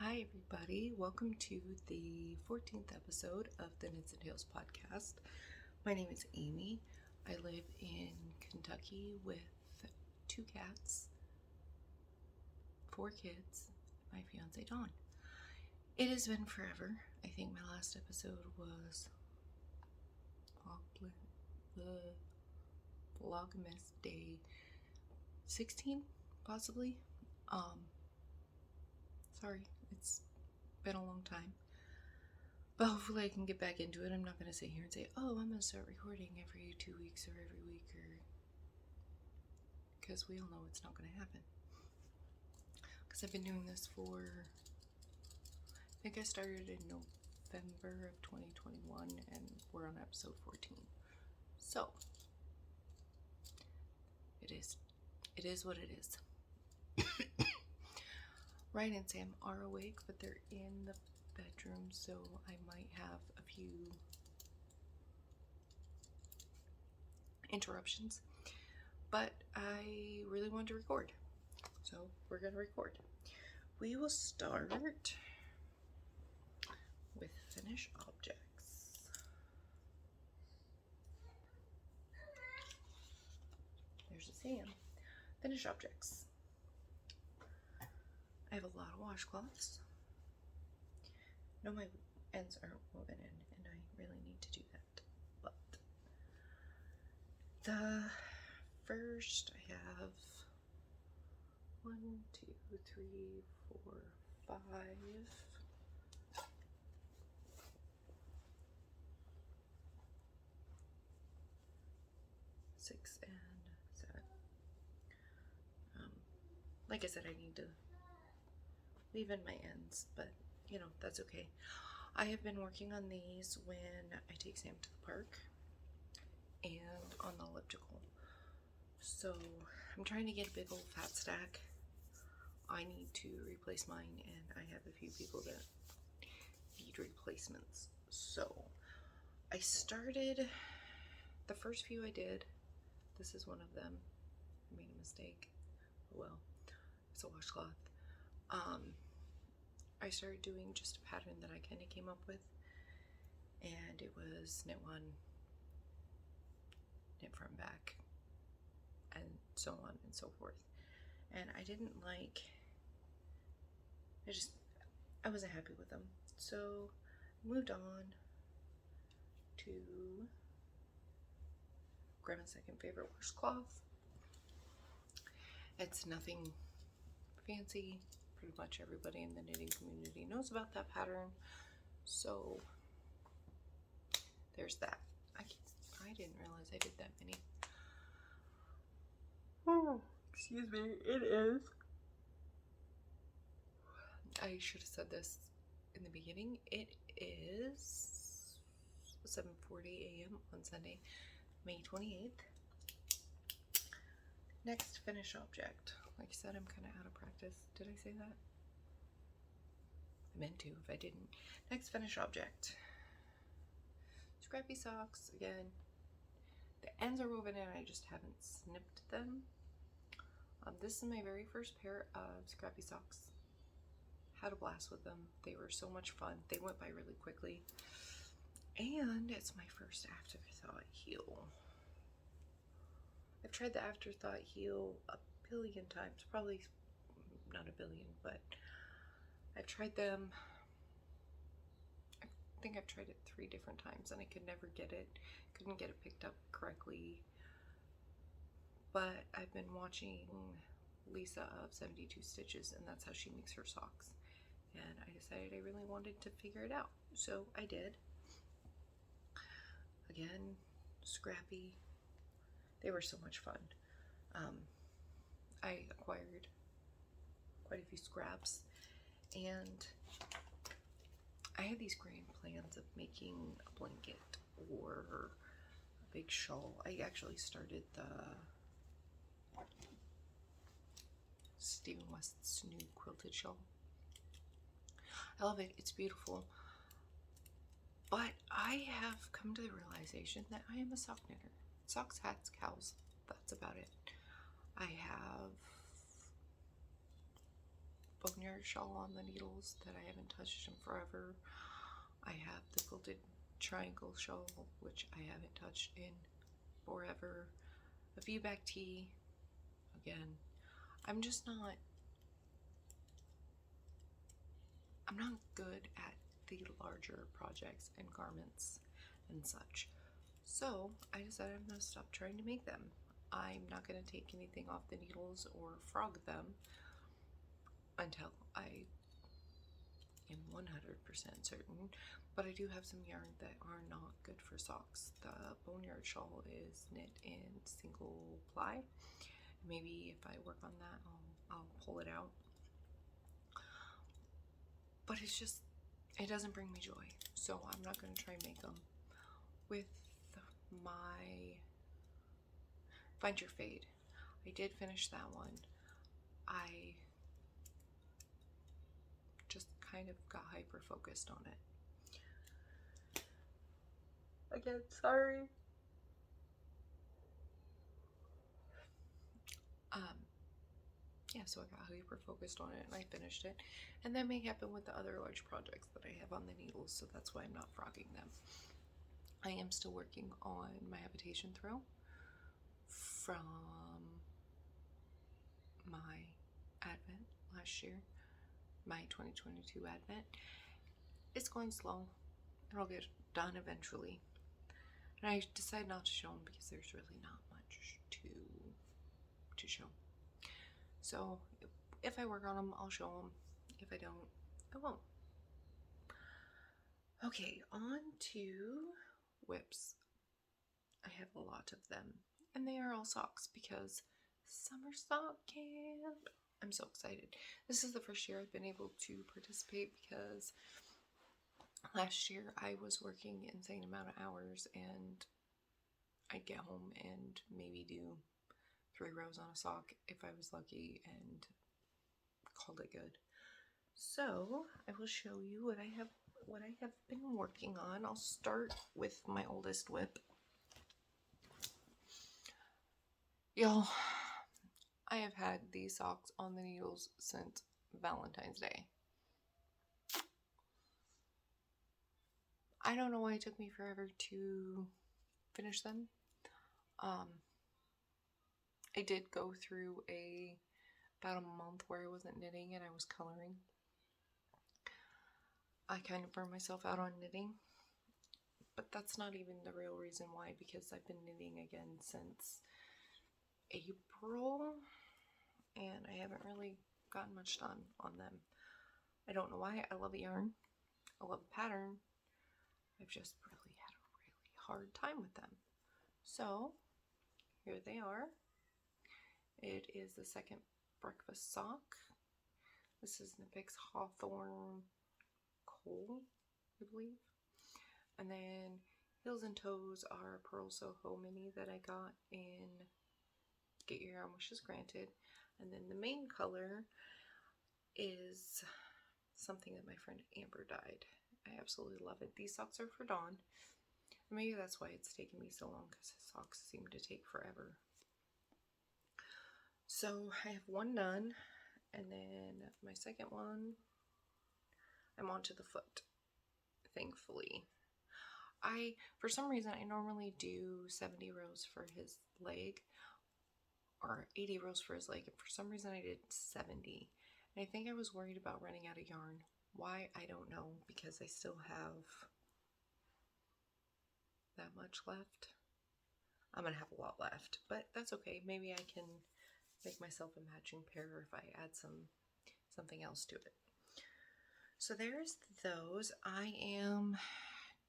Hi, everybody. Welcome to the 14th episode of the Knits and Tales podcast. My name is Amy. I live in Kentucky with 2 cats, 4 kids, my fiance Dawn. It has been forever. I think my last episode was the Vlogmas Day 16, possibly. Sorry, it's been a long time. But hopefully I can get back into it. I'm not going to sit here and say, oh, I'm going to start recording every 2 weeks or every week, because we all know it's not going to happen. Because I've been doing this for, I think I started in November of 2021 and we're on episode 14. So, it is what it is. Ryan and Sam are awake, but they're in the bedroom, so I might have a few interruptions. But I really wanted to record, so we're going to record. We will start with finish objects. There's a Sam. Finish objects. I have a lot of washcloths. No, my ends aren't woven in, and I really need to do that. But the first I have 1, 2, 3, 4, 5. 6 and 7. Like I said, I need to leave in my ends, but you know, that's okay. I have been working on these when I take Sam to the park and on the elliptical. So I'm trying to get a big old fat stack. I need to replace mine, and I have a few people that need replacements. So I started, the first few I did, this is one of them. I made a mistake. Oh well, it's a washcloth. I started doing just a pattern that I kind of came up with, and it was knit one, knit front back, and so on and so forth. And I didn't like, I wasn't happy with them. So I moved on to Grandma's second favorite washcloth. It's nothing fancy. Pretty much everybody in the knitting community knows about that pattern. So there's that. I didn't realize I did that many. Oh, excuse me. It is. I should have said this in the beginning. It is 7:40 a.m. on Sunday, May 28th. Next finish object. Like I said, I'm kind of out of practice. Did I say that? I meant to if I didn't. Next finish object. Scrappy socks. Again, the ends are woven in. I just haven't snipped them. This is my very first pair of scrappy socks. Had a blast with them. They were so much fun. They went by really quickly. And it's my first afterthought heel. I've tried the afterthought heel a billion times. Probably not a billion, but I've tried them. I think I've tried it 3 different times and I could never get it. Couldn't get it picked up correctly. But I've been watching Lisa of 72 Stitches, and that's how she makes her socks. And I decided I really wanted to figure it out. So I did. Again, scrappy. They were so much fun. I acquired quite a few scraps, and I had these grand plans of making a blanket or a big shawl. I actually started the Stephen West's new quilted shawl. I love it. It's beautiful. But I have come to the realization that I am a sock knitter. Socks, hats, cows. That's about it. I have Boneyard shawl on the needles that I haven't touched in forever. I have the quilted triangle shawl, which I haven't touched in forever. A V-back tee. Again, I'm not good at the larger projects and garments and such. So I decided I'm going to stop trying to make them. I'm not going to take anything off the needles or frog them until I am 100% certain. But I do have some yarn that are not good for socks. The Boneyard shawl is knit in single ply. Maybe if I work on that, I'll pull it out. But it doesn't bring me joy. So I'm not going to try and make them. With my Find Your Fade, I did finish that one. I just kind of got hyper focused on it. Again, sorry. Yeah, so I got hyper focused on it and I finished it. And that may happen with the other large projects that I have on the needles, so that's why I'm not frogging them. I am still working on my habitation throw from my Advent last year, my 2022 Advent. It's going slow. It'll get done eventually. And I decided not to show them because there's really not much to show. So if I work on them, I'll show them. If I don't, I won't. Okay, on to whips. I have a lot of them. And they are all socks because summer sock camp. I'm so excited. This is the first year I've been able to participate because last year I was working an insane amount of hours and I'd get home and maybe do 3 rows on a sock if I was lucky and called it good. So I will show you what I have been working on. I'll start with my oldest whip. Y'all, I have had these socks on the needles since Valentine's Day. I don't know why it took me forever to finish them. I did go through about a month where I wasn't knitting and I was coloring. I kind of burned myself out on knitting, but that's not even the real reason why, because I've been knitting again since April and I haven't really gotten much done on them. I don't know why. I love the yarn. I love the pattern. I've just really had a really hard time with them. So here they are. It is the second breakfast sock. This is Knitpicks Hawthorne Coal, I believe. And then Heels and Toes are Pearl Soho Mini that I got in Get Your Yarn Wishes Granted. And then the main color is something that my friend Amber dyed. I absolutely love it. These socks are for Dawn. Maybe that's why it's taken me so long, because his socks seem to take forever. So I have one done, and then my second one, I'm onto the foot, thankfully. For some reason, I normally do 70 rows for his leg, or 80 rows for his leg, and for some reason I did 70. And I think I was worried about running out of yarn. Why, I don't know, because I still have that much left. I'm gonna have a lot left, but that's okay. Maybe I can make myself a matching pair if I add something else to it. So there's those. I am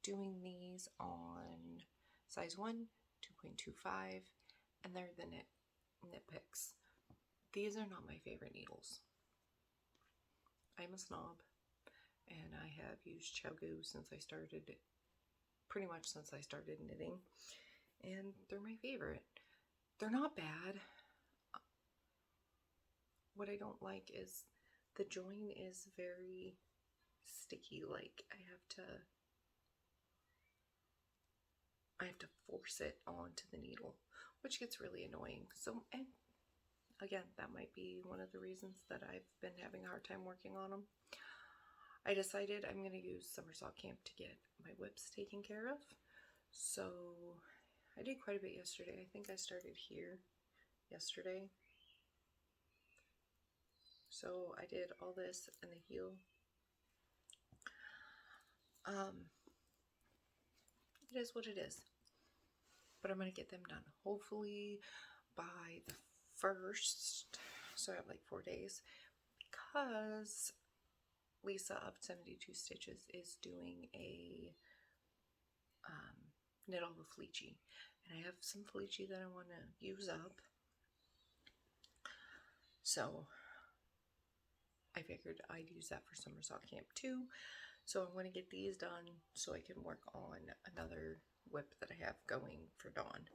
doing these on size 1, 2.25, and they're the Knitpicks. These are not my favorite needles. I'm a snob, and I have used ChiaoGoo pretty much since I started knitting, and they're my favorite. They're not bad. What I don't like is the join is very sticky. Like I have to force it onto the needle, which gets really annoying. So, and again, that might be one of the reasons that I've been having a hard time working on them. I decided I'm going to use Summersalt Camp to get my whips taken care of. So I did quite a bit yesterday. I think I started here yesterday. So I did all this and the heel. It is what it is. But I'm going to get them done. Hopefully by the 1st. So I have like 4 days. Because Lisa of 72 Stitches is doing a knit all the fleechy. And I have some fleechy that I want to use up. So I figured I'd use that for Summersalt Camp too. So I want to get these done so I can work on another whip that I have going for Dawn.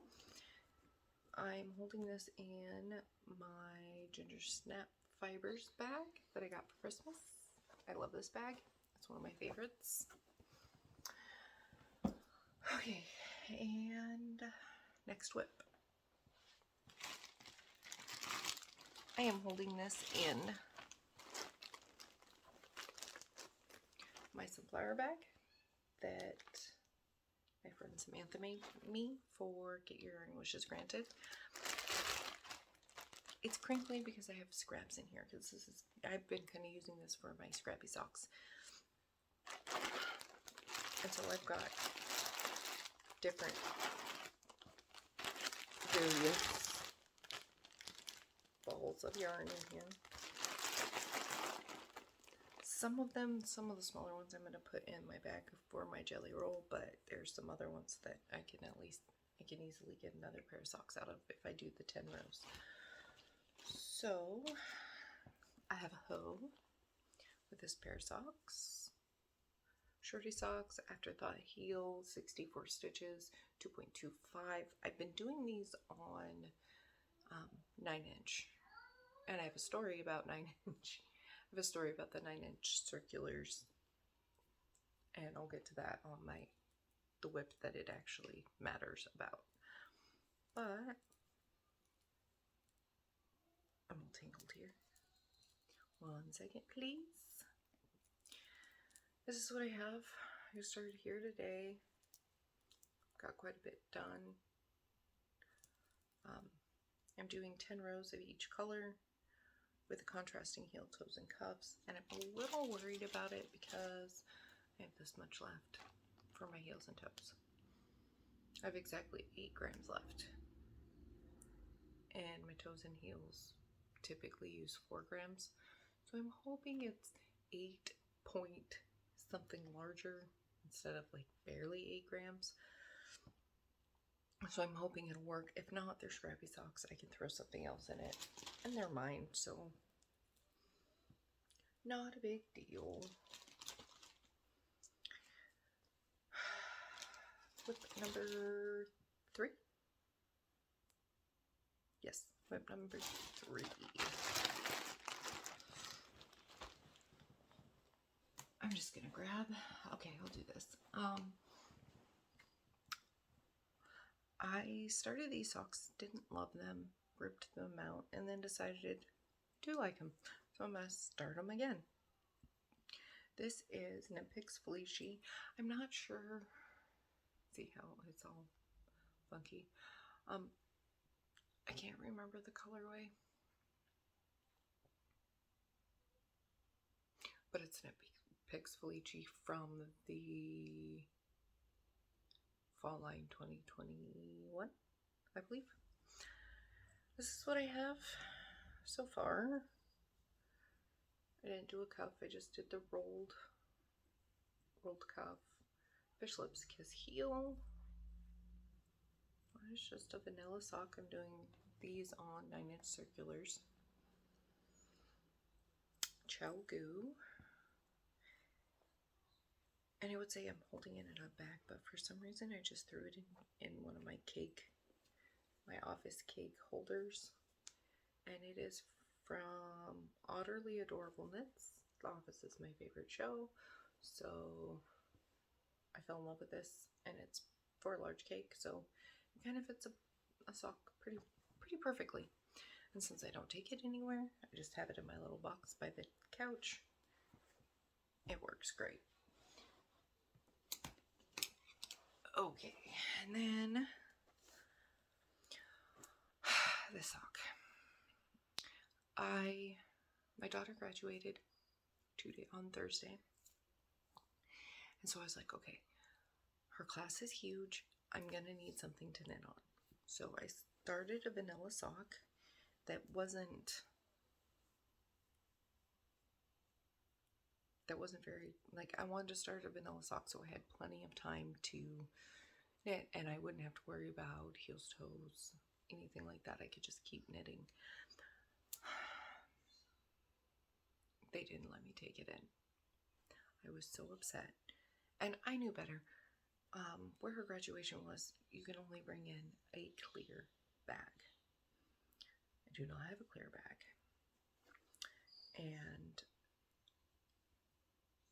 I'm holding this in my Ginger Snap Fibers bag that I got for Christmas. I love this bag. It's one of my favorites. Okay, and next whip. I am holding this in my sunflower bag that my friend Samantha made me for Get Your Yarn Wishes Granted. It's crinkly because I have scraps in here because I've been kind of using this for my scrappy socks. And so I've got different various balls of yarn in here. Some of the smaller ones I'm going to put in my bag for my jelly roll, but there's some other ones that I can easily get another pair of socks out of if I do the 10 rows. So I have a hoe with this pair of socks, shorty socks, Afterthought heel, 64 stitches, 2.25. I've been doing these on 9-inch, and I have a story about 9-inch. I have a story about the 9-inch circulars, and I'll get to that on the whip that it actually matters about. But I'm all tangled here. 1 second, please. This is what I have. I started here today. Got quite a bit done. I'm doing 10 rows of each color with the contrasting heel, toes, and cuffs. And I'm a little worried about it because I have this much left for my heels and toes. I have exactly 8 grams left. And my toes and heels typically use 4 grams. So I'm hoping it's 8 point something larger instead of like barely 8 grams. So I'm hoping it'll work. If not, they're scrappy socks. I can throw something else in it. And they're mine, so not a big deal. Whip number 3. Yes, whip number 3. I'm just gonna grab, okay, I'll do this. I started these socks, didn't love them, ripped them out, and then decided to like them. So I'm gonna start them again. This is Knit Picks Fleechy. I'm not sure, see how it's all funky. I can't remember the colorway, but it's Knit Picks Fleechy from the Fall Line 2021, I believe. This is what I have so far. I didn't do a cuff, I just did the rolled cuff. Fish Lips Kiss heel. It's just a vanilla sock. I'm doing these on 9-inch circulars. ChiaoGoo. And I would say I'm holding it in a bag, but for some reason I just threw it in one of my office cake holders. And it is from Utterly Adorable Knits. The Office is my favorite show, so I fell in love with this, and it's for a large cake, so it kind of fits a sock pretty perfectly. And since I don't take it anywhere, I just have it in my little box by the couch. It works great. Okay, and then the sock. My daughter graduated on Thursday. And so I was like, okay, her class is huge. I'm going to need something to knit on. So I started a vanilla sock that wasn't very, like, I wanted to start a vanilla sock so I had plenty of time to knit and I wouldn't have to worry about heels, toes, anything like that. I could just keep knitting. They didn't let me take it in. I was so upset. And I knew better. Where her graduation was, you can only bring in a clear bag. I do not have a clear bag. And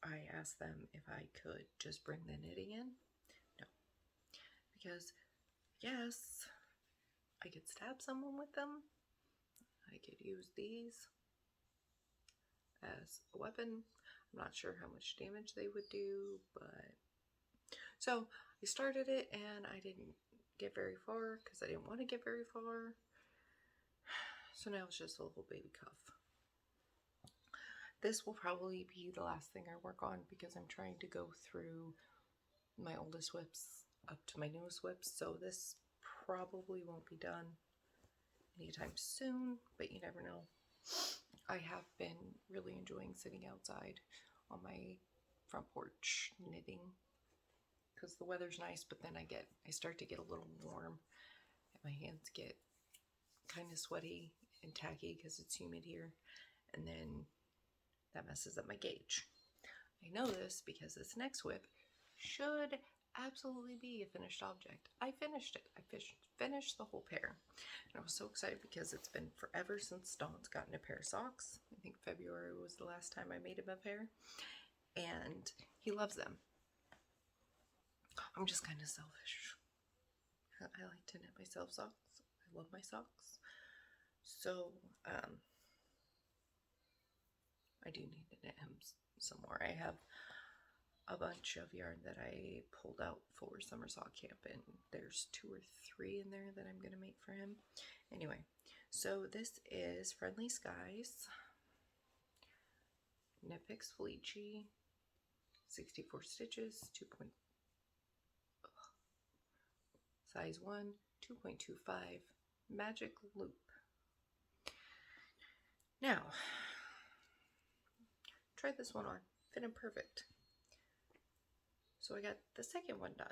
I asked them if I could just bring the knitting in. No. Because, yes, I could stab someone with them. I could use these as a weapon. I'm not sure how much damage they would do, but... So I started it and I didn't get very far because I didn't want to get very far. So now it's just a little baby cuff. This will probably be the last thing I work on because I'm trying to go through my oldest whips up to my newest whips. So this probably won't be done anytime soon, but you never know. I have been really enjoying sitting outside on my front porch knitting because the weather's nice, but then I start to get a little warm and my hands get kind of sweaty and tacky because it's humid here, and then that messes up my gauge. I know this because this next whip should absolutely be a finished object. I finished it. I finished the whole pair. And I was so excited because it's been forever since Dawn's gotten a pair of socks. I think February was the last time I made him a pair. And he loves them. I'm just kind of selfish. I like to knit myself socks. I love my socks. So, I do need to knit him some more. I have a bunch of yarn that I pulled out for summer sock camp, and there's 2 or 3 in there that I'm going to make for him. Anyway, so this is Friendly Skies Knit Picks Fleechy, 64 stitches, size 1, 2.25 magic loop. Now, try this one on. Fit him perfect. So I got the second one done.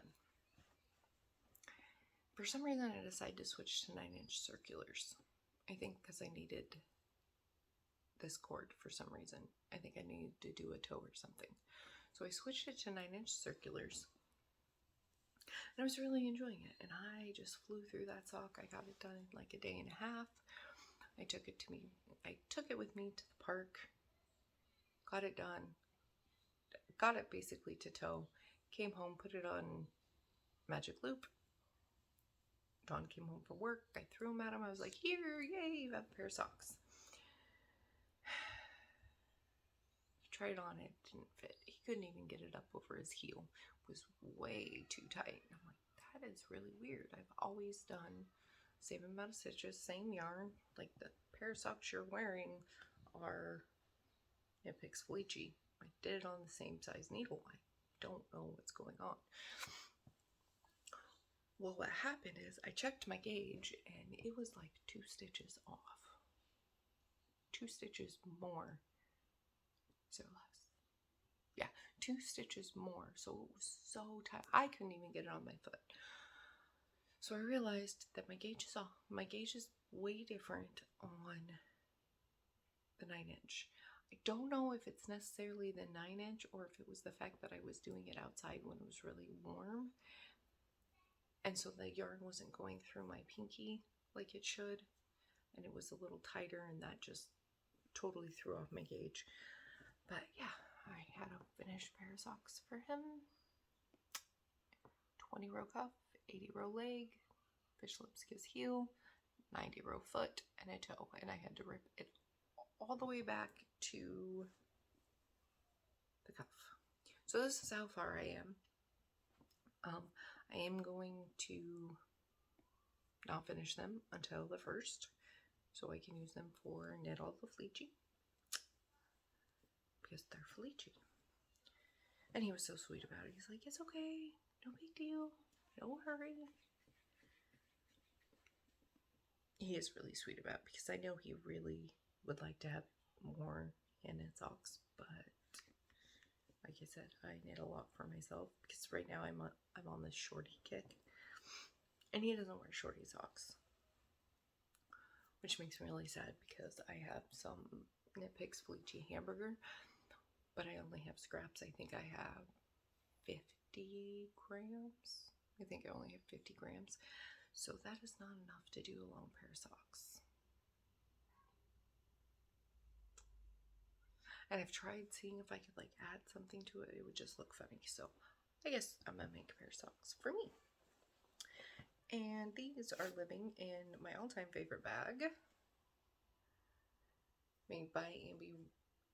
For some reason, I decided to switch to 9-inch circulars. I think because I needed this cord for some reason. I think I needed to do a toe or something. So I switched it to 9-inch circulars. And I was really enjoying it. And I just flew through that sock. I got it done in like a day and a half. I took it with me to the park. Got it done. Got it basically to toe. Came home, put it on magic loop. Dawn came home from work. I threw them at him. I was like, here, yay, you have a pair of socks. Tried on it, didn't fit. He couldn't even get it up over his heel. It was way too tight. And I'm like, that is really weird. I've always done same amount of stitches, same yarn. Like the pair of socks you're wearing are Knit Picks Fleechy. I did it on the same size needle. I don't know what's going on. Well, what happened is I checked my gauge and it was like 2 stitches off. 2 stitches more. So less. Yeah, 2 stitches more. So it was so tight. I couldn't even get it on my foot. So I realized that my gauge is off. My gauge is way different on the 9-inch. I don't know if it's necessarily the 9-inch or if it was the fact that I was doing it outside when it was really warm. And so the yarn wasn't going through my pinky like it should. And it was a little tighter, and that just totally threw off my gauge. But yeah, I had a finished pair of socks for him. 20 row cuff, 80 row leg, fish lips kiss heel, 90-row foot and a toe, and I had to rip it all the way back to the cuff. So this is how far I am. I am going to not finish them until the 1st, so I can use them for knit all the fleechy, because they're fleechy. And he was so sweet about it. He's like, it's okay, no big deal, no hurry. He is really sweet about it, because I know he really would like to have more hand-knit socks, but like I said, I knit a lot for myself, because right now I'm on this shorty kick, and he doesn't wear shorty socks, which makes me really sad, because I have some Knit Picks Fleechy Hamburger, but I only have scraps. I think I have 50 grams. I think I only have 50 grams. So that is not enough to do a long pair of socks. And I've tried seeing if I could like add something to it. It would just look funny. So I guess I'm gonna make a pair of socks for me. And these are living in my all-time favorite bag, made by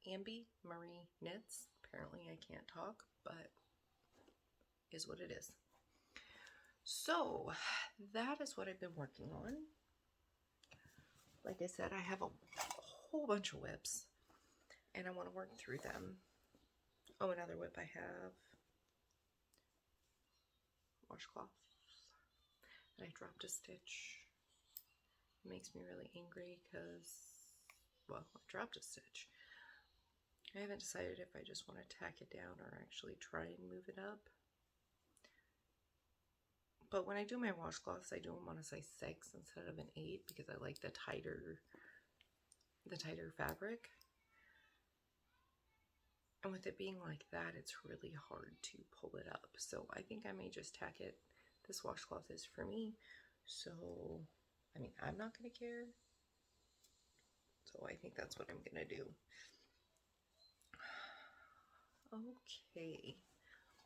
Ambi Marie Knits. Apparently I can't talk, but is what it is. So that is what I've been working on. Like I said, I have a whole bunch of whips, and I want to work through them. Oh, another whip I have. Washcloth. And I dropped a stitch. It makes me really angry because, well, I dropped a stitch. I haven't decided if I just want to tack it down or actually try and move it up. But when I do my washcloths, I do them on a size 6 instead of an 8, because I like the tighter fabric. And with it being like that, it's really hard to pull it up. So I think I may just tack it. This washcloth is for me. So, I mean, I'm not going to care. So I think that's what I'm going to do. Okay,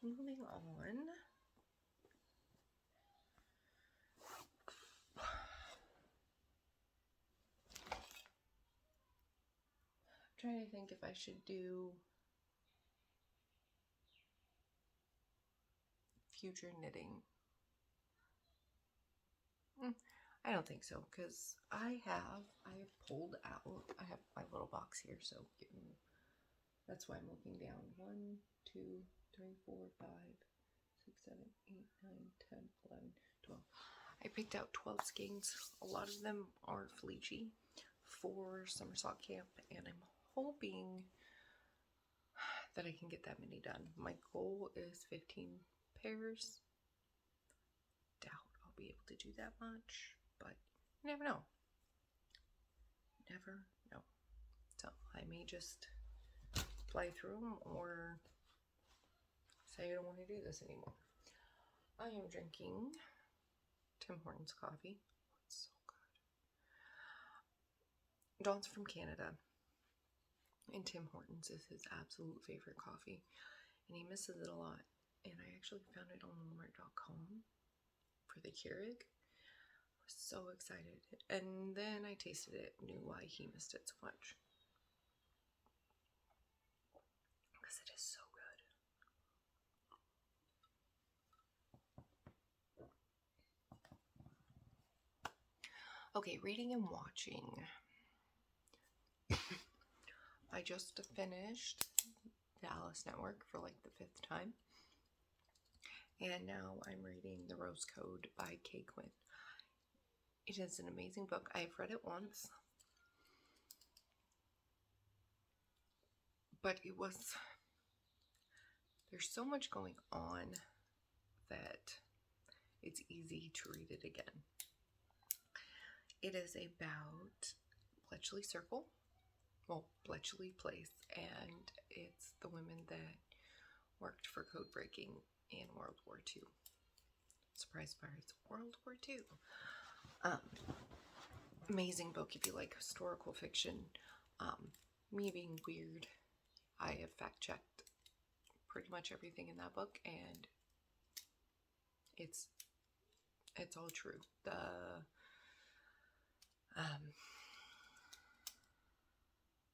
moving on. I'm trying to think if I should do future knitting. I don't think so, because I have pulled out, I have my little box here, so that's why I'm looking down. 1, 2, 3, 4, 5, 6, 7, 8, 9, 10, 11, 12. I picked out 12 skeins. A lot of them are fleechy for summer sock camp, and I'm hoping that I can get that many done. My goal is 15 pairs. Doubt I'll be able to do that much, but you never know. Never know. So I may just fly through them or say I don't want to do this anymore. I am drinking Tim Hortons coffee. It's so good. Don's from Canada, and Tim Hortons is his absolute favorite coffee, and he misses it a lot. And I actually found it on Walmart.com for the Keurig. I was so excited. And then I tasted it, knew why he missed it so much. Because it is so good. Okay, reading and watching. I just finished the Alice Network for like the 5th time. And now I'm reading The Rose Code by Kay Quinn. It is an amazing book. I've read it once, but there's so much going on that it's easy to read it again. It is about Bletchley Circle, well, Bletchley Place, and it's the women that worked for code breaking in World War II. Surprise, surprise, World War II. Amazing book if you like historical fiction. Me being weird, I have fact-checked pretty much everything in that book, and it's all true.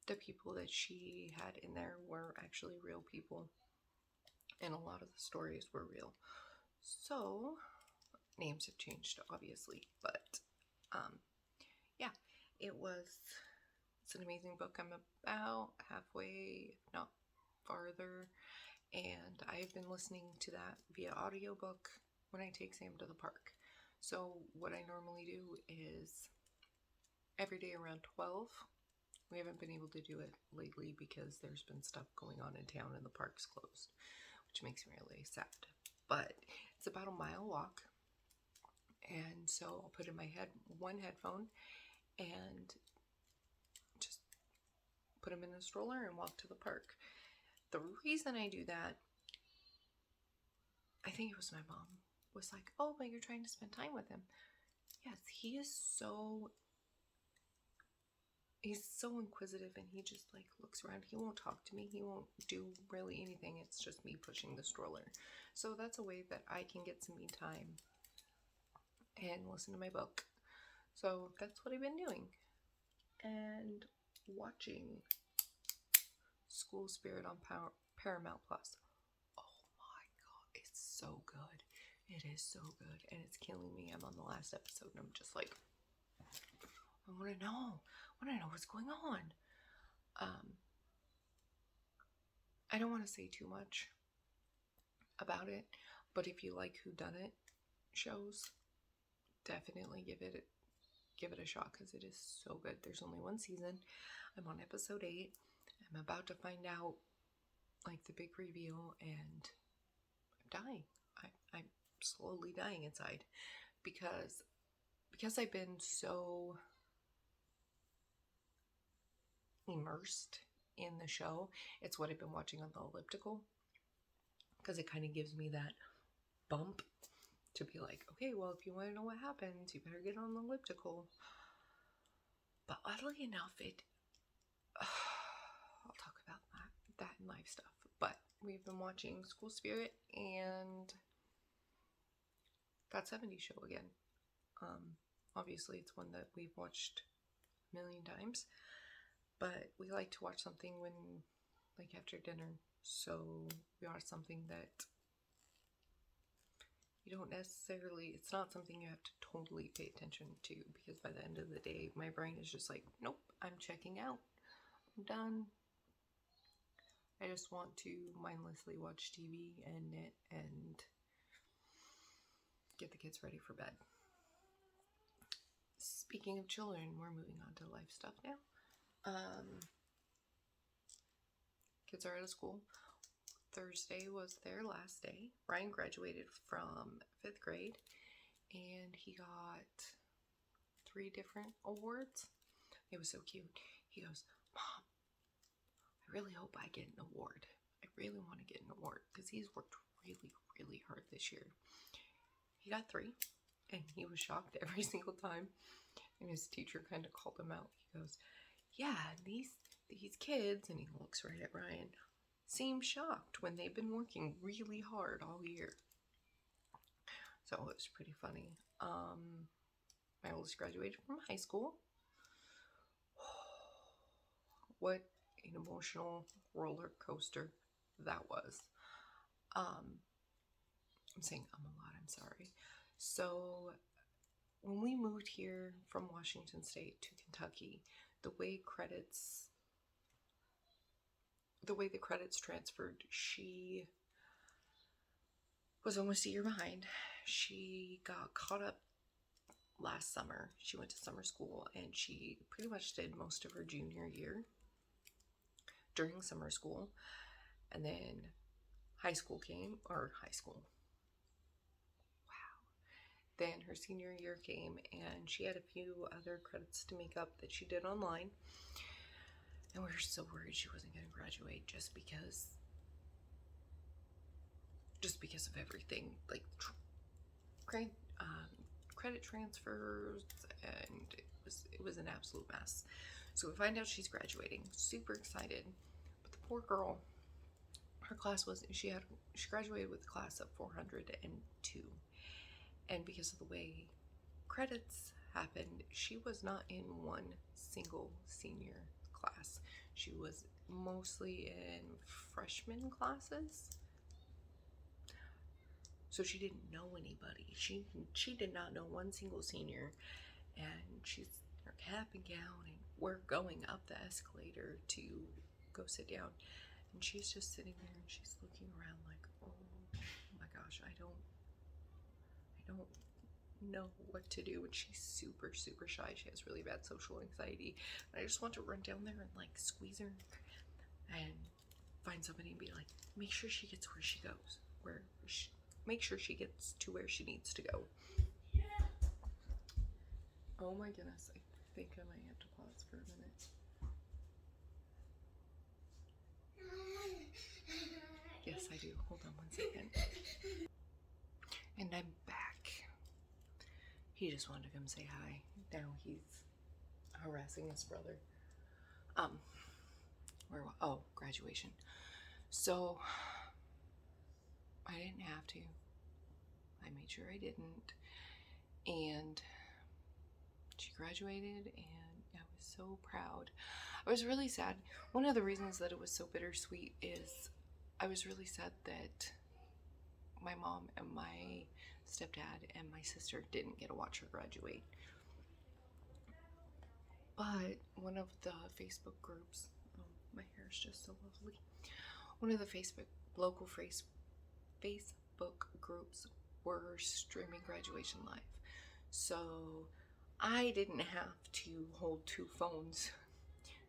The people that she had in there were actually real people, and a lot of the stories were real. So, names have changed, obviously, but yeah, it's an amazing book. I'm about halfway, if not farther, and I've been listening to that via audiobook when I take Sam to the park. So, what I normally do is every day around 12. We haven't been able to do it lately because there's been stuff going on in town and the park's closed, which makes me really sad. But it's about a mile walk. And so I'll put in my one headphone and just put him in the stroller and walk to the park. The reason I do that, I think it was my mom, was like, oh, but you're trying to spend time with him. Yes, he's so inquisitive, and he just like looks around. He won't talk to me. He won't do really anything. It's just me pushing the stroller. So that's a way that I can get some me time and listen to my book. So that's what I've been doing. And watching School Spirit on Paramount Plus. Oh my god, it's so good. It is so good, and it's killing me. I'm on the last episode, and I'm just like, I want to know what's going on. I don't want to say too much about it, but if you like whodunit shows, definitely give it a shot because it is so good. There's only one season. I'm on episode 8. I'm about to find out like the big reveal, and I'm dying. I'm slowly dying inside because I've been so immersed in the show. It's what I've been watching on the elliptical because it kind of gives me that bump to be like, okay, well, if you want to know what happens, you better get on the elliptical. But oddly enough, I'll talk about that and life stuff. But we've been watching School Spirit and That 70s Show again. Obviously, it's one that we've watched a million times, but we like to watch something when, like, after dinner. So we watch something that you don't necessarily, it's not something you have to totally pay attention to, because by the end of the day, my brain is just like, nope, I'm checking out. I'm done. I just want to mindlessly watch TV and knit and get the kids ready for bed. Speaking of children, we're moving on to life stuff now. Kids are out of school. Thursday was their last day. Ryan graduated from 5th grade, and he got 3 different awards. It was so cute. He goes, Mom, I really hope I get an award. I really want to get an award because he's worked really, really hard this year. He got 3, and he was shocked every single time. And his teacher kind of called him out. He goes, yeah, these kids, and he looks right at Ryan, seem shocked when they've been working really hard all year. So it was pretty funny. My oldest graduated from high school. What an emotional roller coaster that was. I'm saying a lot, I'm sorry. So when we moved here from Washington State to Kentucky, the way the credits transferred, she was almost a year behind. She got caught up last summer. She went to summer school, and she pretty much did most of her junior year during summer school. And then high school. Wow. Then her senior year came, and she had a few other credits to make up that she did online. And we were so worried she wasn't going to graduate just because of everything, like credit transfers, and it was an absolute mess. So we find out she's graduating, super excited, but the poor girl, her class she graduated with a class of 402, and because of the way credits happened, she was not in one single senior class. She was mostly in freshman classes. So she didn't know anybody. She did not know one single senior. And she's in her cap and gown, and we're going up the escalator to go sit down. And she's just sitting there and she's looking around like, oh my gosh, I don't know what to do. And she's super, super shy. She has really bad social anxiety. And I just want to run down there and like squeeze her and find somebody and be like, make sure she gets where she goes. Make sure she gets to where she needs to go. Oh my goodness, I think I might have to pause for a minute. Yes, I do. Hold on one second. And I'm back. He just wanted to come say hi. Now he's harassing his brother. Graduation. So I didn't have to. I made sure I didn't. And she graduated, and I was so proud. I was really sad. One of the reasons that it was so bittersweet is I was really sad that my mom and my stepdad and my sister didn't get to watch her graduate. But one of the Facebook groups, my hair is just so lovely. One of the local Facebook groups were streaming graduation live. So I didn't have to hold two phones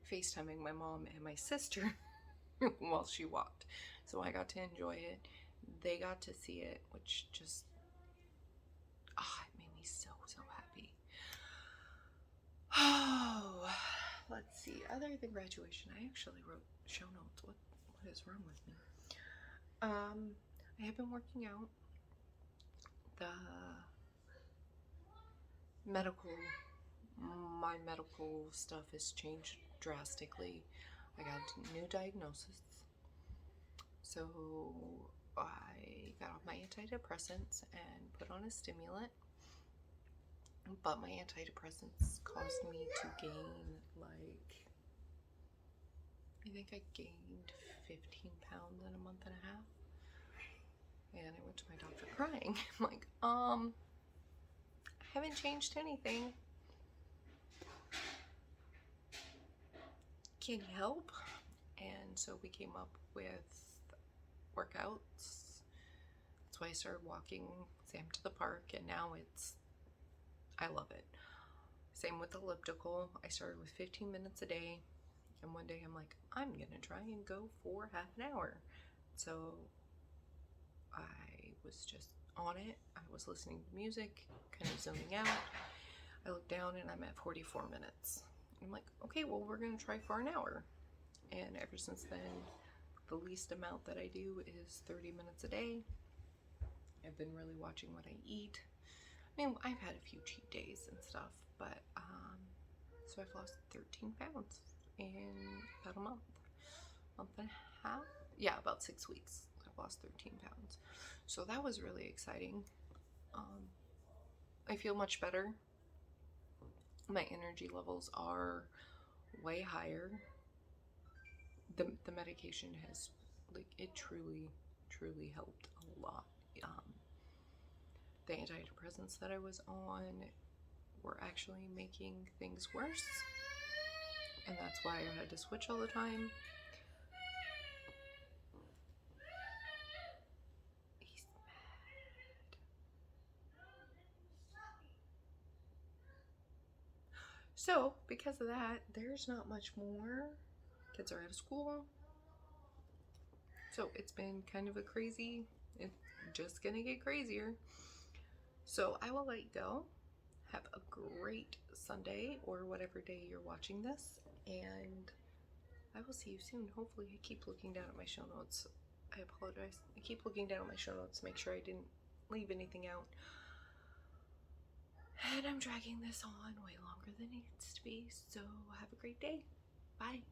FaceTiming my mom and my sister while she walked. So I got to enjoy it. They got to see it, which just, it made me so, so happy. Oh, let's see. Other than graduation, I actually wrote show notes. What is wrong with me? I have been working out. My medical stuff has changed drastically. I got a new diagnosis. So I got off my antidepressants and put on a stimulant. But my antidepressants caused me to gain I think I gained 15 pounds in a month and a half. And I went to my doctor crying. I'm like, I haven't changed anything. Can you help? And so we came up with workouts. That's why I started walking Sam to the park, and now I love it. Same with elliptical. I started with 15 minutes a day, and one day I'm like, I'm gonna try and go for half an hour. So I was just on it. I was listening to music, kind of zoning out. I looked down and I'm at 44 minutes. I'm like, okay, well, we're gonna try for an hour. And ever since then, the least amount that I do is 30 minutes a day. I've been really watching what I eat. I mean, I've had a few cheat days and stuff, but so I've lost 13 pounds in about a month and a half. Yeah, about 6 weeks. I've lost 13 pounds. So that was really exciting. I feel much better. My energy levels are way higher. The medication has, it truly helped a lot. The antidepressants that I was on were actually making things worse, and that's why I had to switch all the time. He's mad. So because of that, there's not much more. Kids are out of school, so it's been kind of it's just gonna get crazier. So I will let you go. Have a great Sunday or whatever day you're watching this, and I will see you soon. Hopefully. I keep looking down at my show notes. I apologize. I keep looking down at my show notes to make sure I didn't leave anything out. And I'm dragging this on way longer than it needs to be, so have a great day. Bye.